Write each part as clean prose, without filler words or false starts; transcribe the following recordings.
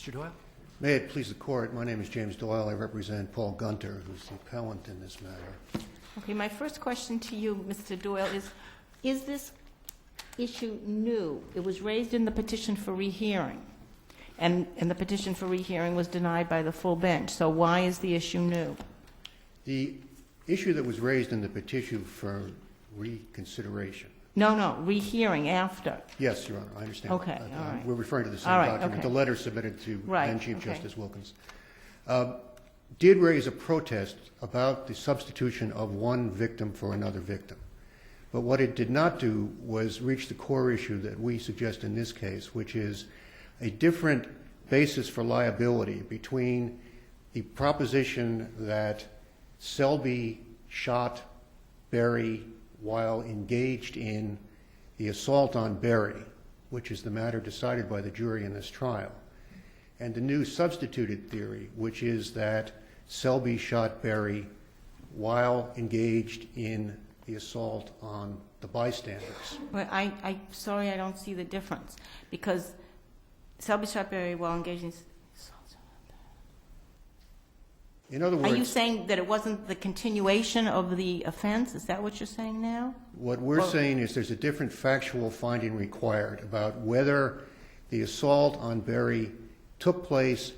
Mr. Doyle? May it please the Court, my name is James Doyle. I represent Paul Gunter, who's the appellant in this matter. Okay, my first question to you, Mr. Doyle, is this issue new? It was raised in the petition for rehearing, and the petition for rehearing was denied by the full bench. So why is the issue new? The issue that was raised in the petition for reconsideration. No, rehearing after. Yes, Your Honor, I understand. Okay, all right. We're referring to the same All right, document, okay. the letter submitted to then Chief okay. Justice Wilkins. Did raise a protest about the substitution of one victim for another victim. But what it did not do was reach the core issue that we suggest in this case, which is a different basis for liability between the proposition that Selby shot Berry while engaged in the assault on Berry, which is the matter decided by the jury in this trial, and the new substituted theory, which is that Selby shot Berry while engaged in the assault on the bystanders. Well, I'm sorry, I don't see the difference, because Selby shot Berry while engaged in assault. In other words, Are you saying that it wasn't the continuation of the offense? Is that what you're saying now? what we're saying is there's a different factual finding required about whether the assault on Berry took place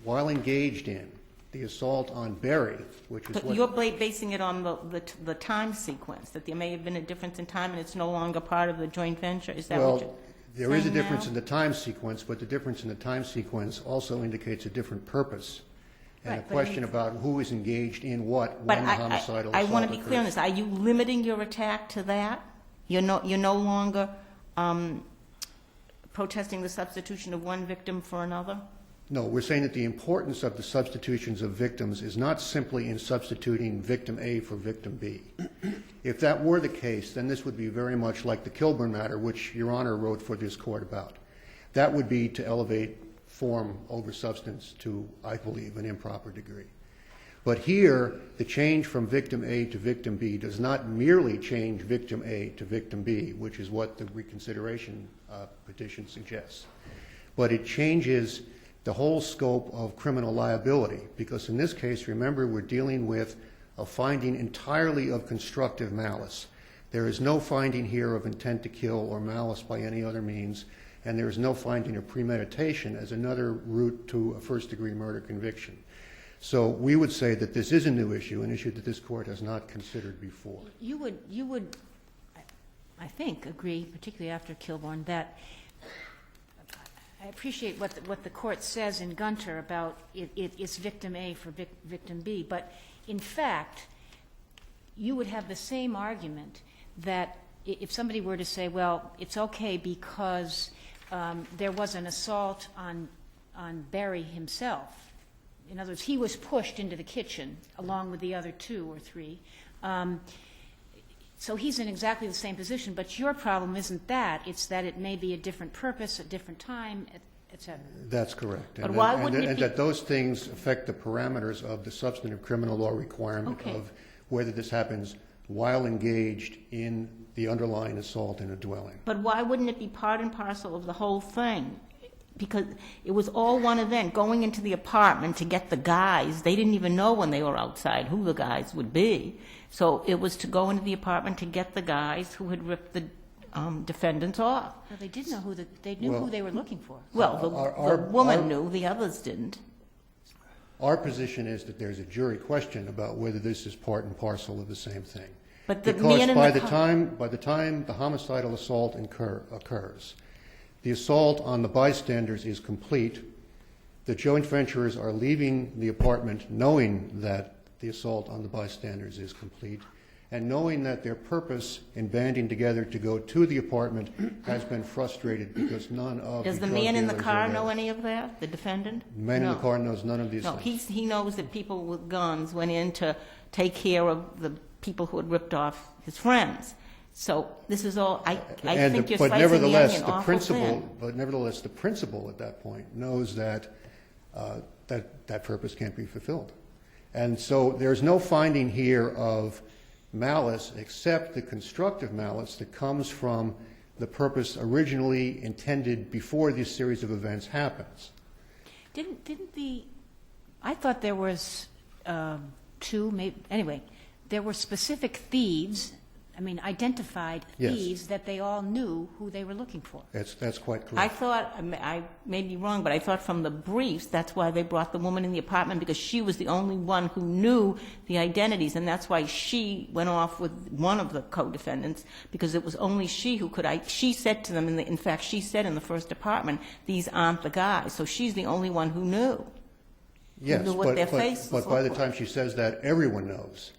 while engaged in the assault on Berry, which is But what... you're basing it on the time sequence, that there may have been a difference in time and it's no longer part of the joint venture. Is that what you're there is a saying difference now? in the time sequence, but the difference in the time sequence also indicates a different purpose. And Right, a but question about who is engaged in what when the homicidal assault I want to be occurs. clear on this. Are you limiting your attack to that? You're no longer protesting the substitution of one victim for another? No, we're saying that the importance of the substitutions of victims is not simply in substituting victim A for victim B. If that were the case, then this would be very much like the Kilburn matter, which Your Honor wrote for this court about. That would be to elevate form over substance to, I believe, an improper degree. But here, the change from victim A to victim B does not merely change victim A to victim B, which is what the reconsideration petition suggests, but it changes the whole scope of criminal liability, because in this case, remember, we're dealing with a finding entirely of constructive malice. There is no finding here of intent to kill or malice by any other means, and there is no finding of premeditation as another route to a first-degree murder conviction. So we would say that this is a new issue, an issue that this court has not considered before. You would, I think, agree, particularly after Kilburn, that I appreciate what the court says in Gunter about it's victim A for victim B, but in fact, you would have the same argument that if somebody were to say, well, it's okay because there was an assault on Berry himself. In other words, he was pushed into the kitchen along with the other two or three. So he's in exactly the same position, but your problem isn't that. It's that it may be a different purpose, a different time, et cetera. That's correct. But why wouldn't it and be... that those things affect the parameters of the substantive criminal law requirement of whether this happens while engaged in the underlying assault in a dwelling. But why wouldn't it be part and parcel of the whole thing? Because it was all one event, going into the apartment to get the guys. They didn't even know when they were outside who the guys would be. So it was to go into the apartment to get the guys who had ripped the defendants off. Well, they did know they knew who they were looking for. Well, the woman knew, the others didn't. Our position is that there's a jury question about whether this is part and parcel of the same thing. But the Because man in by the the time the homicidal assault occurs, the assault on the bystanders is complete. The joint venturers are leaving the apartment knowing that the assault on the bystanders is complete, and knowing that their purpose in banding together to go to the apartment has been frustrated because none of Does the drug man in the dealers car are there. know any of that, the defendant? The man in the car knows none of these No, things. he knows that people with guns went in to take care of the people who had ripped off his friends. So this is all, I think you're slicing the onion awful thin. But nevertheless, the principal at that point knows that that purpose can't be fulfilled. And so there's no finding here of malice except the constructive malice that comes from the purpose originally intended before this series of events happens. I thought there was two, maybe, anyway, there were specific thieves, identified Yes. thieves that they all knew who they were looking for. That's quite correct. I thought, I may be wrong, but I thought from the briefs, that's why they brought the woman in the apartment, because she was the only one who knew the identities, and that's why she went off with one of the co-defendants, because it was only she who could, she said to them, in fact, she said in the first apartment, these aren't the guys, so she's the only one who knew. Yes, knew what their faces but by the looked time like. she says that, everyone knows.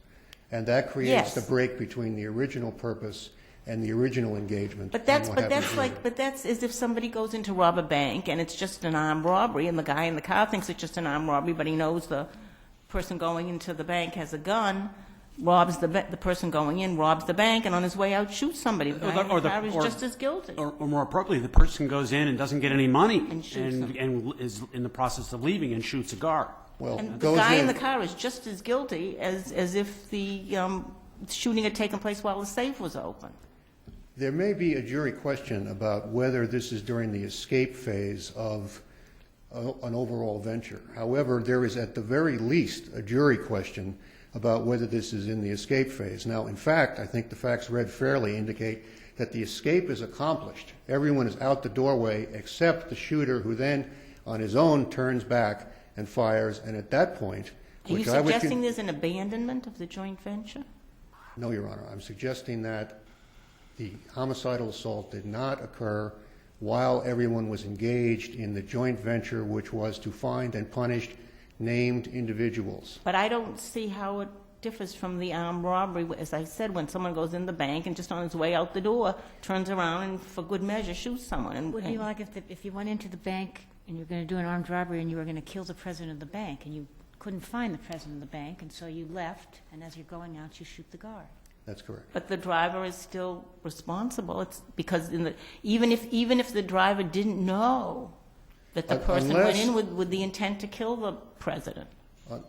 And that creates Yes. the break between the original purpose and the original engagement. But and that's, what but happens that's later. like, but that's as if somebody goes in to rob a bank and it's just an armed robbery, and the guy in the car thinks it's just an armed robbery, but he knows the person going into the bank has a gun, robs the person going in, robs the bank, and on his way out shoots somebody. The guy in the car is just as guilty. Or more appropriately, the person goes in and doesn't get any money And shoots them. and is in the process of leaving and shoots a guard. Well, And the goes guy in the car is just as guilty as if the shooting had taken place while the safe was open. There may be a jury question about whether this is during the escape phase of an overall venture. However, there is at the very least a jury question about whether this is in the escape phase. Now, in fact, I think the facts read fairly indicate that the escape is accomplished. Everyone is out the doorway except the shooter, who then, on his own, turns back and fires. And at that point, Are you which I would suggesting there's an abandonment of the joint venture? No, Your Honor. I'm suggesting that the homicidal assault did not occur while everyone was engaged in the joint venture, which was to find and punish named individuals. But I don't see how it differs from the armed robbery, as I said, when someone goes in the bank and just on his way out the door turns around and, for good measure, shoots someone. And, Would it be like if you went into the bank and you're going to do an armed robbery and you were going to kill the president of the bank and you couldn't find the president of the bank, and so you left, and as you're going out, you shoot the guard. That's correct. But the driver is still responsible. It's because even if the driver didn't know that the person went in with the intent to kill the president.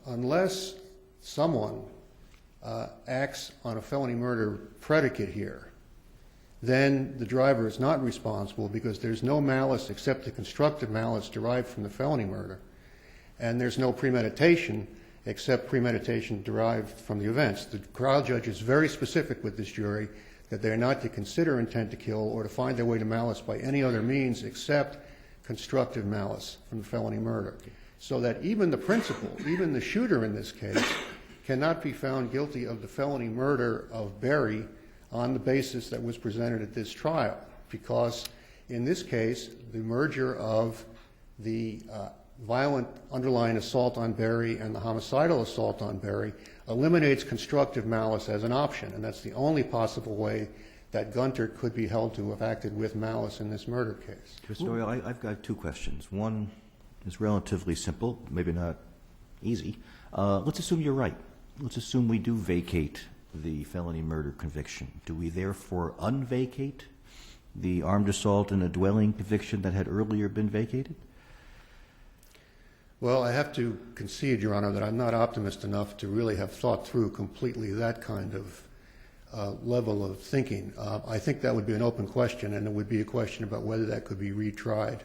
Unless someone acts on a felony murder predicate here, then the driver is not responsible, because there's no malice except the constructive malice derived from the felony murder, and there's no premeditation except premeditation derived from the events. The trial judge is very specific with this jury that they're not to consider intent to kill or to find their way to malice by any other means except constructive malice from the felony murder. So that even the principal, even the shooter in this case, cannot be found guilty of the felony murder of Berry on the basis that was presented at this trial, because in this case, the merger of the violent underlying assault on Berry and the homicidal assault on Berry eliminates constructive malice as an option, and that's the only possible way that Gunter could be held to have acted with malice in this murder case. Mr. Doyle, I've got two questions. One is relatively simple, maybe not easy. Let's assume you're right. Let's assume we do vacate the felony murder conviction. Do we therefore unvacate the armed assault in a dwelling conviction that had earlier been vacated? Well, I have to concede, Your Honor, that I'm not optimist enough to really have thought through completely that kind of level of thinking. I think that would be an open question, and it would be a question about whether that could be retried.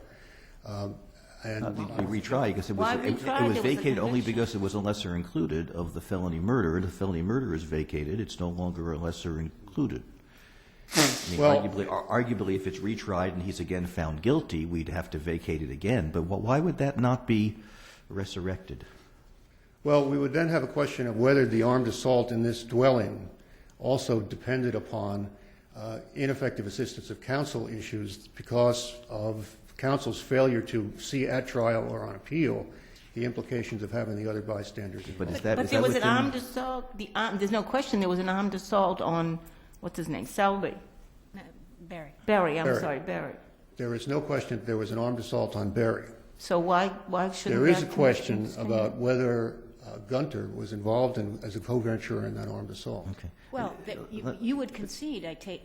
We retry because it was, Why it, retry? it was There was a vacated only conviction. because it was a lesser included of the felony murder. The felony murder is vacated. It's no longer a lesser included. I mean, Well- arguably, if it's retried and he's again found guilty, we'd have to vacate it again. But why would that not be resurrected? Well, we would then have a question of whether the armed assault in this dwelling also depended upon ineffective assistance of counsel issues because of counsel's failure to see at trial or on appeal the implications of having the other bystanders But involved. is that, But is there that was an within- armed assault, there's no question there was an armed assault on, what's his name, Selby? No, Barry. Berry, I'm Berry. sorry, Berry. There is no question that there was an armed assault on Berry. So why shouldn't There is a that question conviction stand? about whether Gunter was involved as a co-venturer in that armed assault. Okay. Well, you would concede, I take,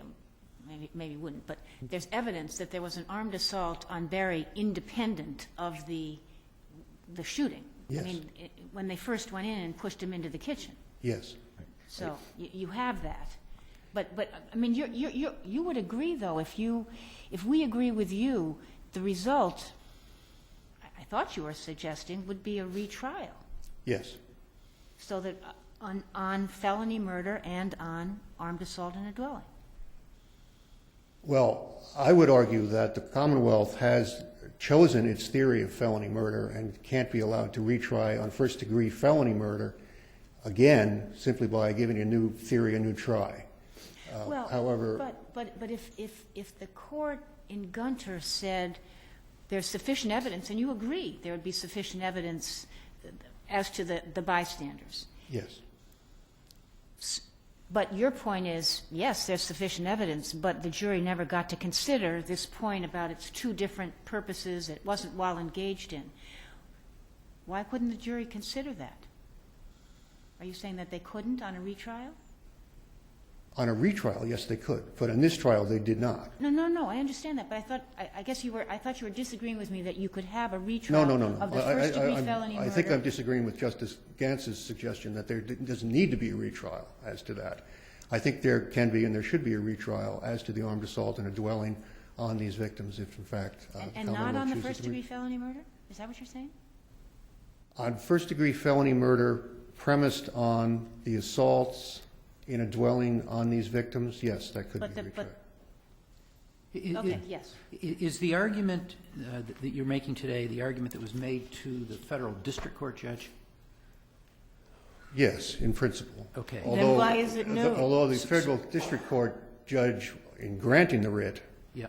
maybe wouldn't, but there's evidence that there was an armed assault on Barry independent of the shooting. Yes. I mean, when they first went in and pushed him into the kitchen. Yes. So you have that. But I mean, you would agree, though, if we agree with you, the result, I thought you were suggesting, would be a retrial. Yes. So that on felony murder and on armed assault in a dwelling. Well, I would argue that the Commonwealth has chosen its theory of felony murder and can't be allowed to retry on first-degree felony murder again simply by giving a new theory a new try. Well, however, but if the court in Gunter said there's sufficient evidence, and you agree there would be sufficient evidence as to the bystanders. yes. But your point is, yes, there's sufficient evidence, but the jury never got to consider this point about its two different purposes it wasn't while engaged in. Why couldn't the jury consider that? Are you saying that they couldn't on a retrial? On a retrial, yes, they could, but in this trial, they did not. No, I understand that, but I thought you were disagreeing with me that you could have a retrial No. of the first-degree felony murder. I think I'm disagreeing with Justice Gantz's suggestion that there doesn't need to be a retrial as to that. I think there can be and there should be a retrial as to the armed assault in a dwelling on these victims if, in fact, and not on the first-degree felony murder? Is that what you're saying? On first-degree felony murder premised on the assaults in a dwelling on these victims, yes, that could be a retrial. Okay, yes. Is the argument that you're making today the argument that was made to the federal district court judge? Yes, in principle. Okay. Then why is it new? Although the federal district court judge, in granting the writ, Yeah.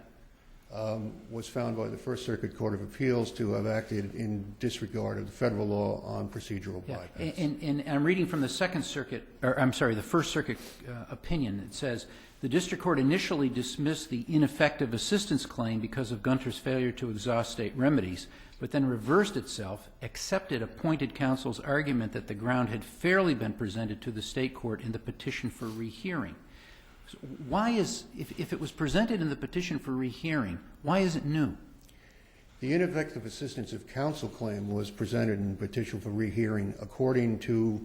was found by the First Circuit Court of Appeals to have acted in disregard of the federal law on procedural Yeah. bypass. And I'm reading from the the First Circuit opinion. It says, the district court initially dismissed the ineffective assistance claim because of Gunter's failure to exhaust state remedies, but then reversed itself, accepted appointed counsel's argument that the ground had fairly been presented to the state court in the petition for rehearing. So why is, if it was presented in the petition for rehearing, why is it new? The ineffective assistance of counsel claim was presented in the petition for rehearing according to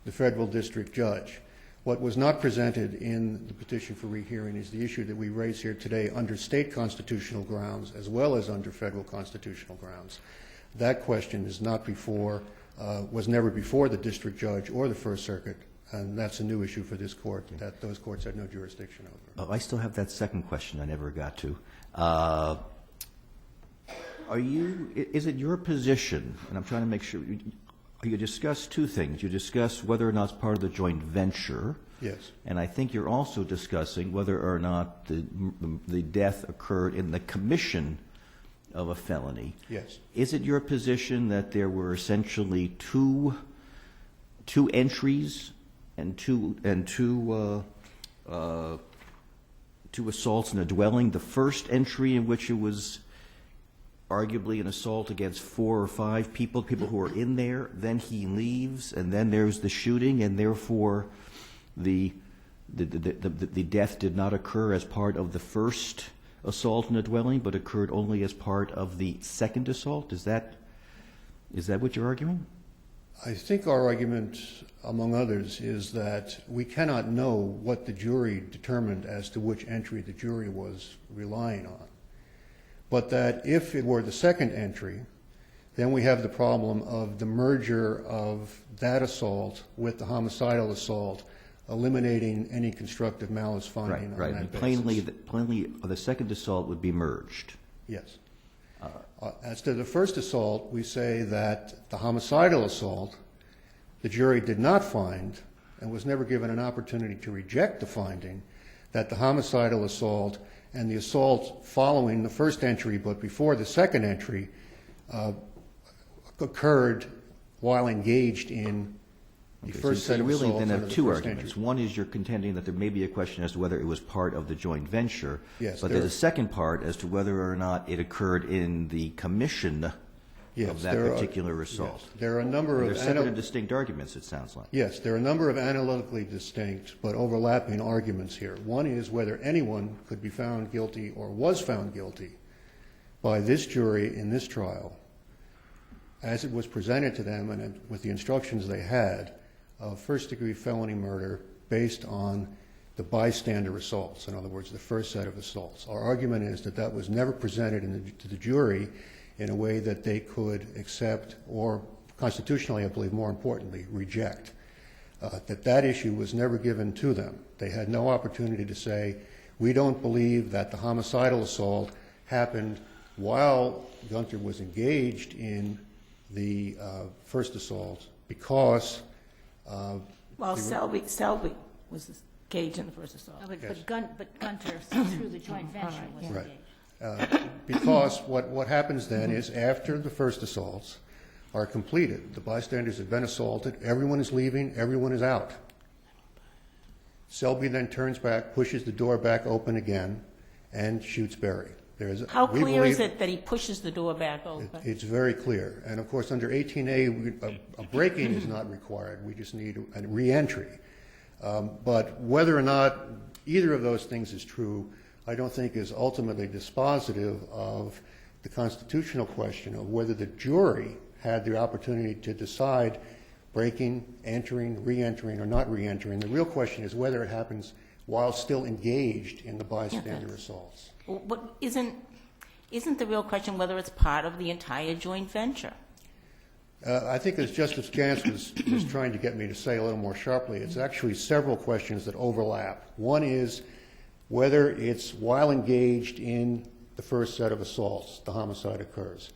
the federal district judge. What was not presented in the petition for rehearing is the issue that we raise here today under state constitutional grounds as well as under federal constitutional grounds. That question is not before, was never before the district judge or the First Circuit, and that's a new issue for this court that those courts had no jurisdiction over. I still have that second question I never got to. Is it your position, and I'm trying to make sure, you discussed two things. You discussed whether or not it's part of the joint venture. Yes. And I think you're also discussing whether or not the death occurred in the commission of a felony. Yes. Is it your position that there were essentially two entries and two assaults in a dwelling? The first entry in which it was arguably an assault against 4 or 5 people who were in there, then he leaves, and then there's the shooting, and therefore the death did not occur as part of the first assault in a dwelling, but occurred only as part of the second assault? Is that what you're arguing? I think our argument, among others, is that we cannot know what the jury determined as to which entry the jury was relying on. But that if it were the second entry, then we have the problem of the merger of that assault with the homicidal assault, eliminating any constructive malice finding on that basis. Plainly, the second assault would be merged. Yes. As to the first assault, we say that the homicidal assault, the jury did not find and was never given an opportunity to reject the finding that the homicidal assault and the assault following the first entry but before the second entry occurred while engaged in the first set of assaults. So you really then under have the two first arguments. entry. One is you're contending that there may be a question as to whether it was part of the joint venture. Yes, but there's a second part as to whether or not it occurred in the commission of that particular assault. Yes, there are a number of They're separate and distinct arguments, it sounds like. Yes, there are a number of analytically distinct but overlapping arguments here. One is whether anyone could be found guilty or was found guilty by this jury in this trial, as it was presented to them and with the instructions they had, of first-degree felony murder based on the bystander assaults, in other words, the first set of assaults. Our argument is that that was never presented to the jury in a way that they could accept or constitutionally, I believe, more importantly, reject. That issue was never given to them. They had no opportunity to say, we don't believe that the homicidal assault happened while Gunter was engaged in the first assault because... Well, Selby was engaged in the first assault. Oh, but Gunter, through the joint venture, was Right. engaged. Because what happens then is after the first assaults are completed, the bystanders have been assaulted, everyone is leaving, everyone is out. Selby then turns back, pushes the door back open again, and shoots Berry. How clear is it that he pushes the door back open? It's very clear. And of course, under 18A, a break-in is not required. We just need a re-entry. But whether or not either of those things is true, I don't think is ultimately dispositive of the constitutional question of whether the jury had the opportunity to decide breaking, entering, re-entering, or not re-entering. The real question is whether it happens while still engaged in the bystander assaults. But isn't the real question whether it's part of the entire joint venture? I think as Justice Gantz was trying to get me to say a little more sharply, it's actually several questions that overlap. One is whether it's while engaged in the first set of assaults, the homicide occurs.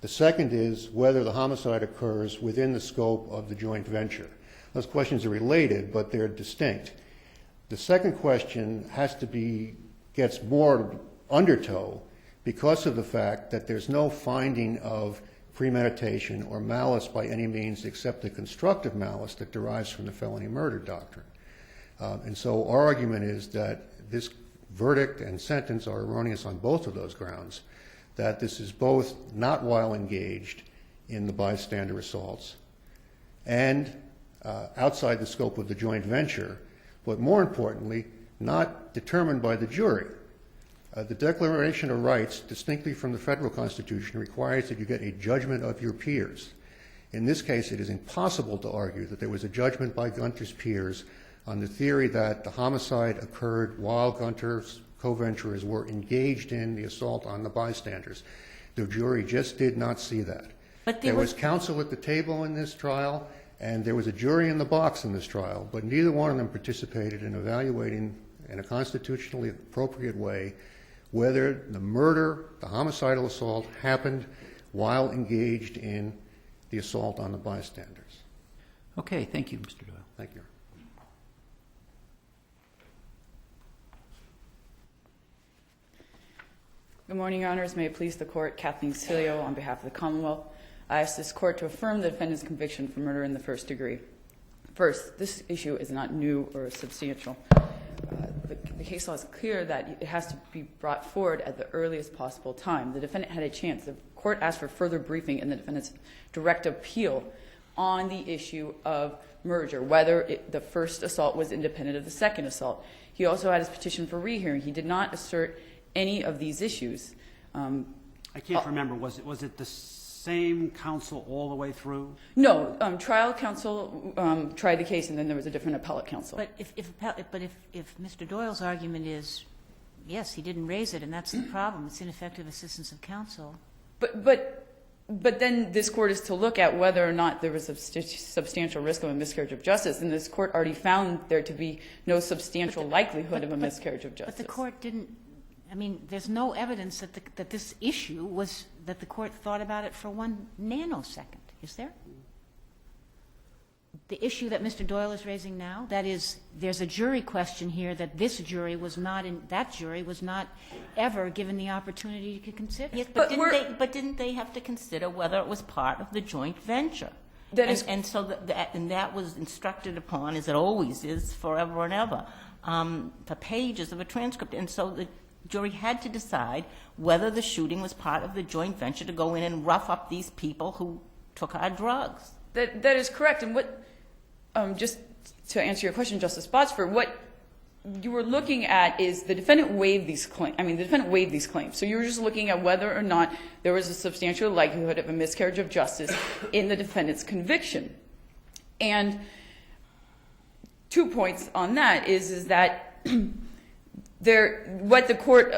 The second is whether the homicide occurs within the scope of the joint venture. Those questions are related, but they're distinct. The second question gets more undertow because of the fact that there's no finding of premeditation or malice by any means except the constructive malice that derives from the felony murder doctrine. And so our argument is that this verdict and sentence are erroneous on both of those grounds, that this is both not while engaged in the bystander assaults and outside the scope of the joint venture, but more importantly, not determined by the jury. The Declaration of Rights, distinctly from the federal Constitution, requires that you get a judgment of your peers. In this case, it is impossible to argue that there was a judgment by Gunter's peers on the theory that the homicide occurred while Gunter's co-venturers were engaged in the assault on the bystanders. The jury just did not see that. But there was counsel at the table in this trial, and there was a jury in the box in this trial, but neither one of them participated in evaluating in a constitutionally appropriate way whether the murder, the homicidal assault, happened while engaged in the assault on the bystanders. Okay, thank you, Mr. Doyle. Thank you. Good morning, Your Honors. May it please the Court, Kathleen Cilio on behalf of the Commonwealth. I ask this Court to affirm the defendant's conviction for murder in the first degree. First, this issue is not new or substantial. The case law is clear that it has to be brought forward at the earliest possible time. The defendant had a chance. The Court asked for further briefing in the defendant's direct appeal on the issue of merger, whether the first assault was independent of the second assault. He also had his petition for rehearing. He did not assert any of these issues. I can't remember. Was it the same counsel all the way through? No, trial counsel tried the case, and then there was a different appellate counsel. But if Mr. Doyle's argument is, yes, he didn't raise it, and that's the problem, it's ineffective assistance of counsel. But then this Court is to look at whether or not there was a substantial risk of a miscarriage of justice, and this Court already found there to be no substantial likelihood of a miscarriage of justice. But the Court didn't. I mean, there's no evidence that this issue was that the Court thought about it for 1 nanosecond, is there? The issue that Mr. Doyle is raising now, that is, there's a jury question here that this jury was not that jury was not ever given the opportunity to consider. Yes, but didn't they have to consider whether it was part of the joint venture? And so that was instructed upon, as it always is, forever and ever, the pages of a transcript. And so the jury had to decide whether the shooting was part of the joint venture to go in and rough up these people who took our drugs. That is correct. And what, just to answer your question, Justice Botsford, what you were looking at is the defendant waived these claims. I mean, the defendant waived these claims. So you were just looking at whether or not there was a substantial likelihood of a miscarriage of justice in the defendant's conviction. And 2 points on that is that what the court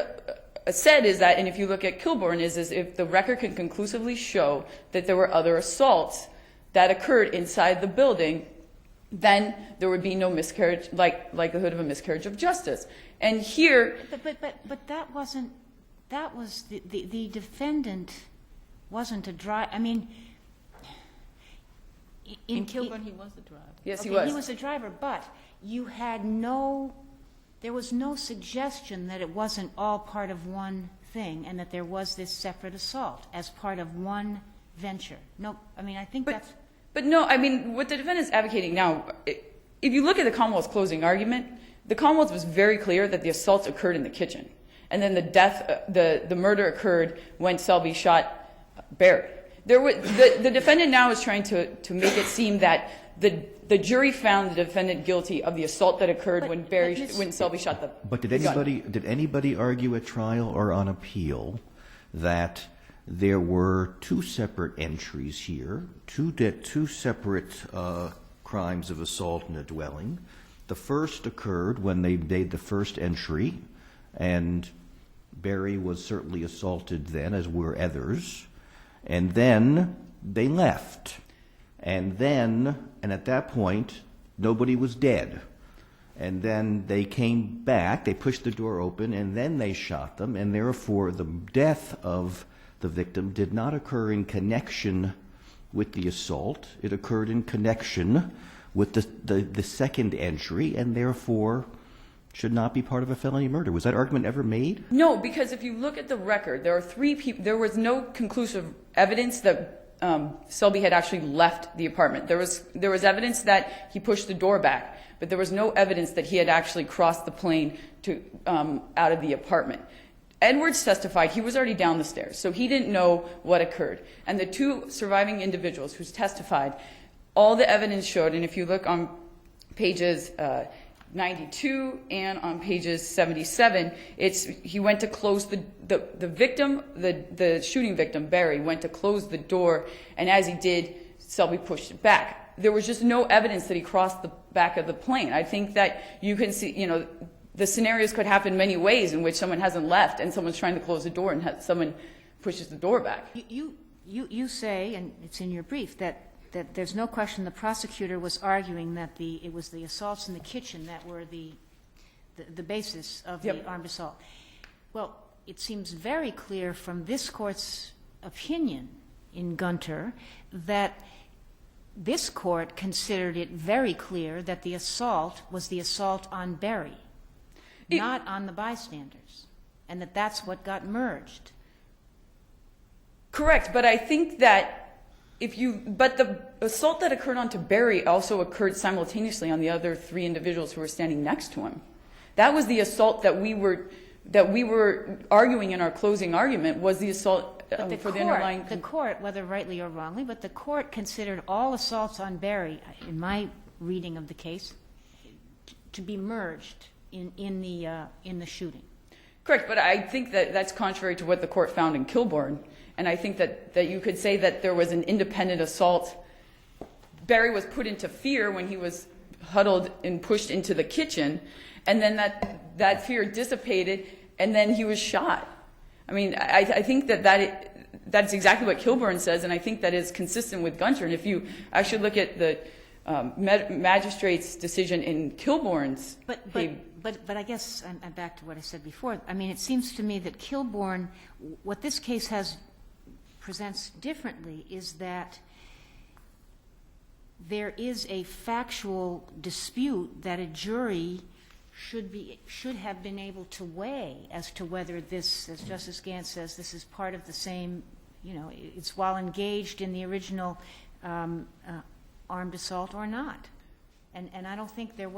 said is that, and if you look at Kilbourn, is if the record can conclusively show that there were other assaults that occurred inside the building, then there would be no miscarriage, likelihood of a miscarriage of justice. And here, But that wasn't, that was, the defendant wasn't a driver. I mean, In Kilburn, he was the driver. yes, okay, he was. He was a driver, but you had there was no suggestion that it wasn't all part of one thing and that there was this separate assault as part of one venture. No, I mean, I think that's... But no, I mean, what the defendant is advocating now, if you look at the Commonwealth's closing argument, the Commonwealth was very clear that the assaults occurred in the kitchen. And then the murder occurred when Selby shot Barry. The defendant now is trying to make it seem that the jury found the defendant guilty of the assault that occurred when Selby shot the But did gun. anybody argue at trial or on appeal that there were two separate entries here, two separate crimes of assault in a dwelling? The first occurred when they made the first entry, and Barry was certainly assaulted then, as were others. And then they left. And at that point, nobody was dead. And then they came back, they pushed the door open, and then they shot them. And therefore, the death of the victim did not occur in connection with the assault. It occurred in connection with the second entry, and therefore should not be part of a felony murder. Was that argument ever made? No, because if you look at the record, there are 3 people. There was no conclusive evidence that Selby had actually left the apartment. There was evidence that he pushed the door back, but there was no evidence that he had actually crossed the plane to out of the apartment. Edwards testified he was already down the stairs, so he didn't know what occurred. And the 2 surviving individuals who testified, all the evidence showed, and if you look on pages 92 and on pages 77, he went to close the victim, the shooting victim, Barry, went to close the door, and as he did, Selby pushed it back. There was just no evidence that he crossed the back of the plane. I think that you can see, the scenarios could happen many ways in which someone hasn't left and someone's trying to close the door and someone pushes the door back. You say, and it's in your brief, that there's no question the prosecutor was arguing that it was the assaults in the kitchen that were the basis of the armed assault. Well, it seems very clear from this court's opinion in Gunter that this court considered it very clear that the assault was the assault on Barry, not on the bystanders, and that's what got merged. Correct, but I think that but the assault that occurred onto Barry also occurred simultaneously on the other 3 individuals who were standing next to him. That was the assault that we were arguing in our closing argument, was the assault for the underlying... The court, whether rightly or wrongly, but the court considered all assaults on Barry, in my reading of the case, to be merged in the shooting. Correct, but I think that that's contrary to what the court found in Kilbourn. And I think that you could say that there was an independent assault. Barry was put into fear when he was huddled and pushed into the kitchen, and then that fear dissipated, and then he was shot. I mean, I think that's exactly what Kilbourn says, and I think that is consistent with Gunter. And if you actually look at the magistrate's decision in Kilbourn's... But I guess I'm back to what I said before. I mean, it seems to me that Kilbourn, what this case presents differently is that there is a factual dispute that a jury should have been able to weigh as to whether this, as Justice Gant says, this is part of the same, it's while engaged in the original armed assault or not. And I don't think there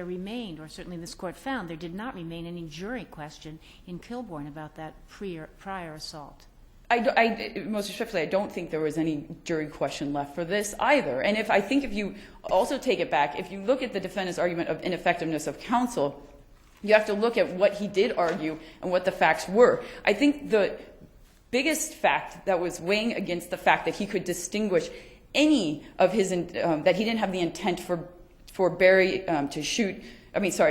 remained, or certainly this court found, there did not remain any jury question in Kilbourn about that prior assault. Most respectfully, I don't think there was any jury question left for this either. And if you also take it back, if you look at the defendant's argument of ineffectiveness of counsel, you have to look at what he did argue and what the facts were. I think the biggest fact that was weighing against the fact that he could distinguish any of his, that he didn't have the intent for Barry to shoot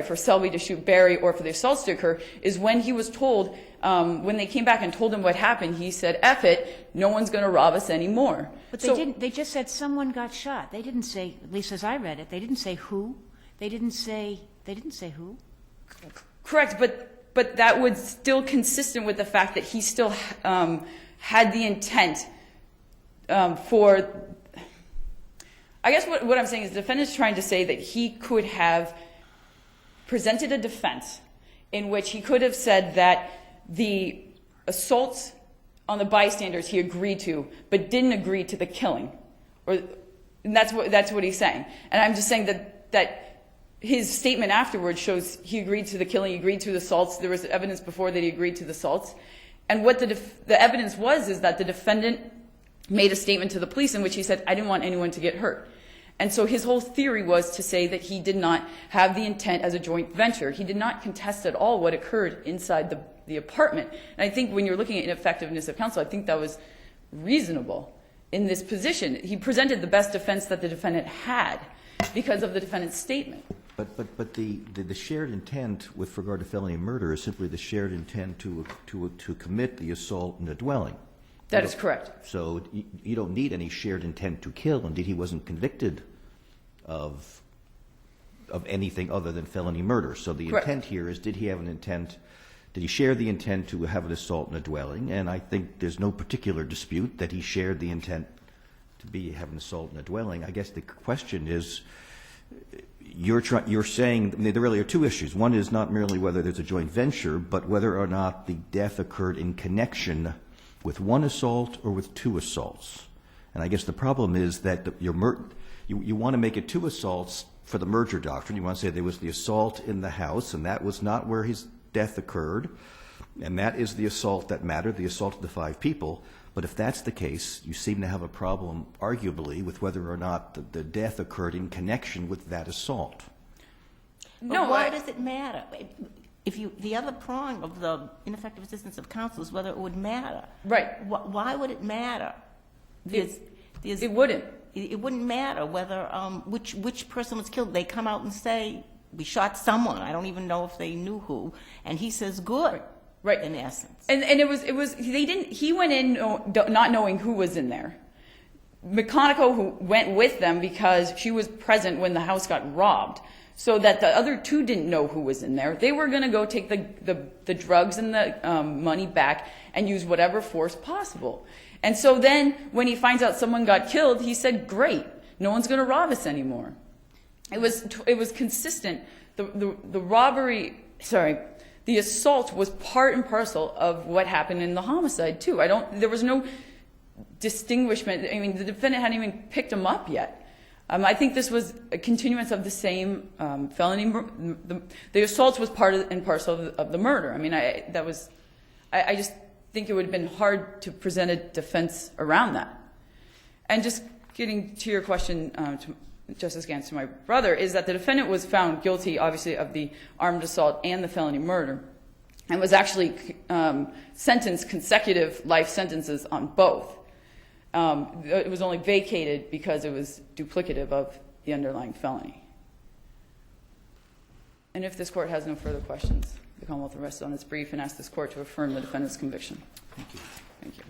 for Selby to shoot Barry or for the assaults to occur, is when he was told, when they came back and told him what happened, he said, "F it, no one's going to rob us anymore." But they didn't. They just said someone got shot. They didn't say, at least as I read it, they didn't say who. They didn't say who. Correct, but that was still consistent with the fact that he still had the intent for. I guess what I'm saying is the defendant's trying to say that he could have presented a defense in which he could have said that the assaults on the bystanders he agreed to, but didn't agree to the killing, and that's what he's saying. And I'm just saying that his statement afterwards shows he agreed to the killing, he agreed to the assaults. There was evidence before that he agreed to the assaults, and what the evidence was is that the defendant made a statement to the police in which he said, "I didn't want anyone to get hurt." And so his whole theory was to say that he did not have the intent as a joint venture. He did not contest at all what occurred inside the apartment. And I think when you're looking at ineffectiveness of counsel, I think that was reasonable in this position. He presented the best defense that the defendant had because of the defendant's statement. But the shared intent with regard to felony murder is simply the shared intent to commit the assault in a dwelling. That is correct. So you don't need any shared intent to kill. Indeed, he wasn't convicted of anything other than felony murder. So the Correct. intent here is, did he have an intent? Did he share the intent to have an assault in a dwelling? And I think there's no particular dispute that he shared the intent to have an assault in a dwelling. I guess the question is, you're saying, I mean, there really are two issues. One is not merely whether there's a joint venture, but whether or not the death occurred in connection with one assault or with two assaults. And I guess the problem is that you want to make it two assaults for the merger doctrine. You want to say there was the assault in the house, and that was not where his death occurred, and that is the assault that mattered, the assault of the 5 people. But if that's the case, you seem to have a problem, arguably, with whether or not the death occurred in connection with that assault. But why does it matter? The other prong of the ineffective assistance of counsel is whether it would matter. Right. Why would it matter? It wouldn't. It wouldn't matter whether which person was killed. They come out and say, "We shot someone." I don't even know if they knew who, and he says, "Good." Right. In essence. And it was they didn't. He went in not knowing who was in there. McConaughey, who went with them because she was present when the house got robbed, so that the other 2 didn't know who was in there. They were going to go take the drugs and the money back and use whatever force possible. And so then when he finds out someone got killed, he said, "Great, no one's going to rob us anymore." It was consistent. The robbery, the assault was part and parcel of what happened in the homicide too. There was no distinguishment. I mean, the defendant hadn't even picked him up yet. I think this was a continuance of the same felony. The assault was part and parcel of the murder. I mean, I just think it would have been hard to present a defense around that. And just getting to your question, Justice Gantz, to my brother, is that the defendant was found guilty, obviously, of the armed assault and the felony murder, and was actually sentenced consecutive life sentences on both. It was only vacated because it was duplicative of the underlying felony. And if this court has no further questions, the Commonwealth will rest on its brief and ask this court to affirm the defendant's conviction. Thank you. Thank you.